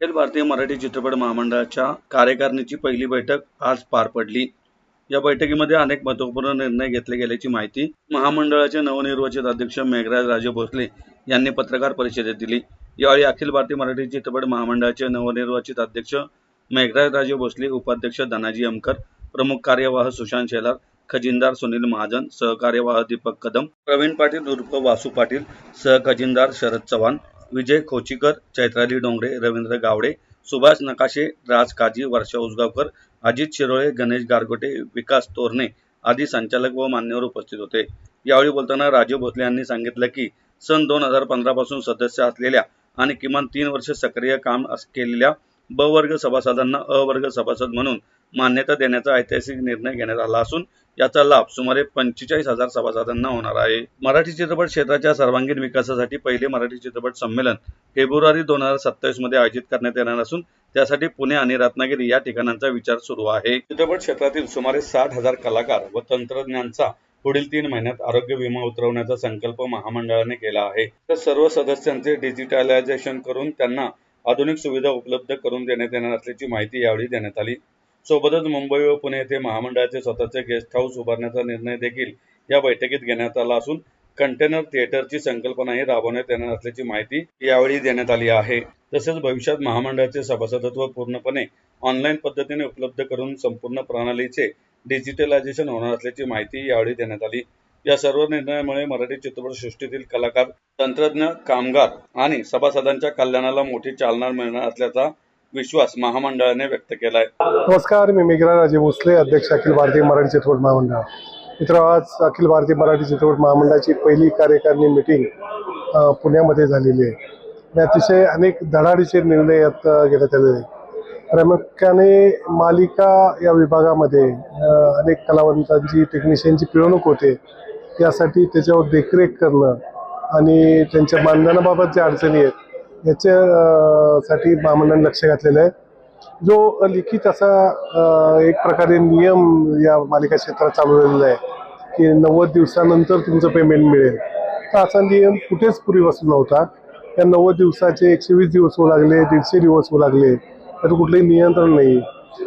अखिल भारतीय मराठी चित्रपट महामंडळाच्या कार्यकारिणीची पहिली बैठक आज पार पडली। या बैठकीमध्ये अनेक महत्त्वपूर्ण निर्णय घेतले गेल्याची माहिती महामंडळाचे नवनिर्वाचित अध्यक्ष मेघराज राजे भोसले यांनी पत्रकार परिषदेत दिली। यावेळी अखिल भारतीय मराठी चित्रपट महामंडळाचे नवनिर्वाचित अध्यक्ष मेघराज राजे भोसले, उपाध्यक्ष धनाजी अमकर, प्रमुख कार्यवाह सुशांत शेलार, खजिनदार सुनील महाजन, सहकार्यवाह दीपक कदम, प्रवीण पाटील उर्फ वासू पाटील, सहखजिनदार शरद चव्हाण, विजय खोचीकर, चैत्राली डोंगरे, रवींद्र गावडे, सुभाष नकाशे, राज काजी, वर्षा उसगावकर, अजित शिरोळे, गणेश गारगोटे, विकास तोरणे आदी संचालक व मान्यवर उपस्थित होते। यावेळी बोलताना राजे भोसले यांनी सांगितलं की सन 2015 पासून सदस्य असलेल्या आणि किमान 3 वर्ष सक्रिय काम केलेल्या ब वर्ग सभासदांना अ वर्ग सभासद म्हणून मान्यता देण्याचा ऐतिहासिक निर्णय घेण्यात आला असून याचा लाभ सुमारे 45,000 सभासदांना होणार आहे। मराठी चित्रपट क्षेत्राच्या सर्वांगीण विकासासाठी पहिले मराठी चित्रपट संमेलन फेब्रुवारी 2027 मध्ये आयोजित करण्यात येणार असून त्यासाठी पुणे आणि रत्नागिरी या ठिकाणांचा विचार सुरू आहे। चित्रपट क्षेत्रातील सुमारे 60,000 कलाकार व तंत्रज्ञांचा पुढील 3 महिन्यात आरोग्य विमा उतरवण्याचा संकल्प महामंडळाने केला आहे। तर सर्व सदस्यांचे डिजिटलायझेशन करून त्यांना आधुनिक सुविधा उपलब्ध करून देण्यात येणार असल्याची माहिती यावेळी देण्यात आली। सोबतच मुंबई व पुणे येथे महामंडळाचे स्वतःचे गेस्ट हाऊस उभारण्याचा निर्णय देखील या बैठकीत घेण्यात आला असून कंटेनर थिएटरची संकल्पनाही राबवण्यात येणार असल्याची माहिती यावेळी देण्यात आली आहे। तसेच भविष्यात महामंडळाचे सभासदत्व पूर्णपणे ऑनलाईन पद्धतीने उपलब्ध करून संपूर्ण प्रणालीचे डिजिटलायझेशन होणार असल्याची माहिती यावेळी देण्यात आली। या सर्व निर्णयामुळे मराठी चित्रपट सृष्टीतील कलाकार, तंत्रज्ञ, कामगार आणि सभासदांच्या कल्याणाला मोठी चालना मिळणार असल्याचा विश्वास महामंडळाने व्यक्त केला आहे। नमस्कार, मी मेघराज राजे भोसले, अध्यक्ष अखिल भारतीय मराठी चित्रपट महामंडळ। मित्र, आज अखिल भारतीय मराठी चित्रपट महामंडळाची पहिली कार्यकारिणी मीटिंग पुण्यामध्ये झालेली आहे आणि अतिशय अनेक धडाडीचे निर्णय यात घेण्यात आलेले आहेत। प्रामुख्याने मालिका या विभागामध्ये अनेक कलावंतांची, टेक्निशियनची पिळवणूक होते, यासाठी त्याच्यावर देखरेख करणं आणि त्यांच्या मानधनाबाबत ज्या अडचणी आहेत याच्यासाठी महामंडळाने लक्ष घातलेलं आहे। जो लिखित असा एक प्रकारे नियम या मालिका क्षेत्रात चालू झालेला आहे की 90 दिवसानंतर तुमचं पेमेंट मिळेल, तर असा नियम कुठेच पूर्वीपासून नव्हता। या 90 दिवसाचे 120 दिवस होऊ लागले, 150 दिवस होऊ लागले, तर कुठलंही नियंत्रण नाही।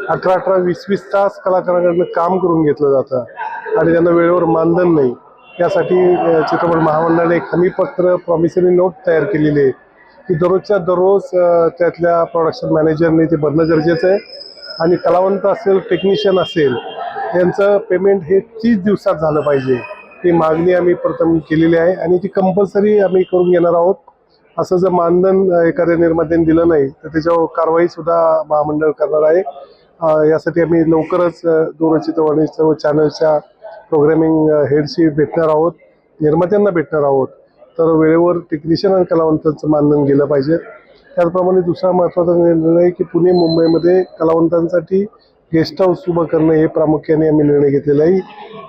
18-18, 20-20 तास कलाकारांकडनं काम करून घेतलं जातं आणि त्यांना वेळेवर मानधन नाही। यासाठी चित्रपट महामंडळाने एक हमीपत्र, प्रॉमिसरी नोट तयार केलेली आहे की दररोजच्या दररोज त्यातल्या प्रोडक्शन मॅनेजरने ते भरणं गरजेचं आहे आणि कलावंत असेल, टेक्निशियन असेल, यांचं पेमेंट हे 30 दिवसात झालं पाहिजे। ही मागणी आम्ही प्रथम केलेली आहे आणि ती कंपल्सरी आम्ही करून घेणार आहोत। असं जर मानधन एखाद्या निर्मात्याने दिलं नाही तर त्याच्यावर कारवाई सुद्धा महामंडळ करणार आहे। यासाठी आम्ही लवकरच दूरचित्रवाणी सर्व चॅनलच्या प्रोग्रामिंग हेडशी भेटणार आहोत, निर्मात्यांना भेटणार आहोत, तर वेळेवर टेक्निशियन आणि कलावंतांचं मानधन गेलं पाहिजे। त्याचप्रमाणे दुसरा महत्त्वाचा निर्णय की पुणे, मुंबईमध्ये कलावंतांसाठी गेस्ट हाऊस उभं करणं हे प्रामुख्याने आम्ही निर्णय घेतलेला आहे।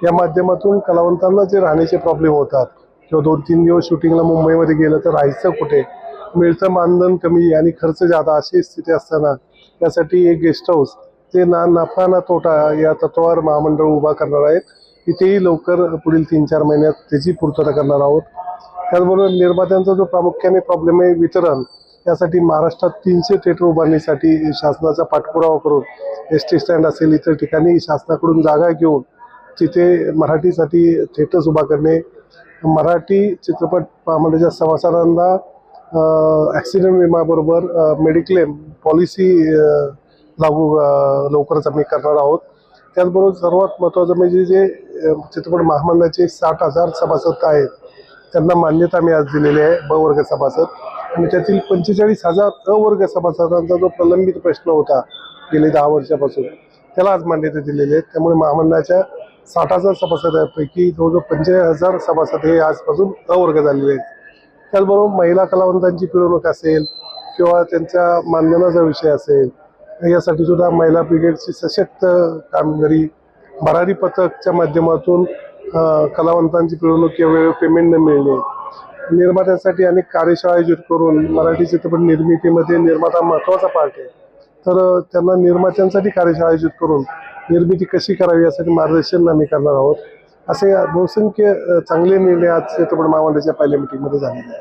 या माध्यमातून कलावंतांना जे राहण्याचे प्रॉब्लेम होतात किंवा 2-3 दिवस शूटिंगला मुंबईमध्ये गेलं तर राहायचं कुठे, मिळतं मानधन कमी आणि खर्च जादा अशी स्थिती असताना यासाठी एक गेस्ट हाऊस ते ना नफा ना तोटा या तत्वावर महामंडळ उभा करणार आहेत। इथेही लवकर पुढील 3-4 महिन्यात त्याची पूर्तता करणार आहोत। त्याचबरोबर निर्मात्यांचा जो प्रामुख्याने प्रॉब्लेम आहे वितरण, यासाठी महाराष्ट्रात 300 थिएटर उभारण्यासाठी शासनाचा पाठपुरावा करून एस टी स्टँड असेल, इतर ठिकाणी शासनाकडून जागा घेऊन तिथे मराठीसाठी थिएटर्स उभा करणे, मराठी चित्रपट महामंडळाच्या सभासदांना ॲक्सिडेंट विमाबरोबर मेडिक्लेम पॉलिसी लागू लवकरच आम्ही करणार आहोत। त्याचबरोबर सर्वात महत्त्वाचं म्हणजे जे चित्रपट महामंडळाचे 60,000 सभासद आहेत त्यांना मान्यता आम्ही आज दिलेली आहे ब वर्ग सभासद, आणि त्यातील 45,000 अ वर्ग सभासदांचा जो प्रलंबित प्रश्न होता गेले 10 वर्षापासून त्याला आज मान्यता दिलेली आहे। त्यामुळे महामंडळाच्या 60,000 सभासदांपैकी जवळजवळ 45,000 सभासद हे आजपासून अ वर्ग झालेले आहेत। त्याचबरोबर महिला कलावंतांची पिळवणूक असेल किंवा त्यांच्या मानधनाचा विषय असेल, यासाठी सुद्धा महिला ब्रिगेडची सशक्त कामगिरी, भरारी पथकच्या माध्यमातून कलावंतांची पिळवणूक किंवा वेळेवर पेमेंट न मिळणे, निर्मात्यांसाठी अनेक कार्यशाळा आयोजित करून मराठी चित्रपट निर्मितीमध्ये निर्माता महत्त्वाचा पार्ट आहे, तर त्यांना निर्मात्यांसाठी कार्यशाळा आयोजित करून निर्मिती कशी करावी यासाठी मार्गदर्शन आम्ही करणार आहोत। असे बहुसंख्य चांगले निर्णय आज चित्रपट महामंडळाच्या पहिल्या मीटिंगमध्ये झालेले आहेत।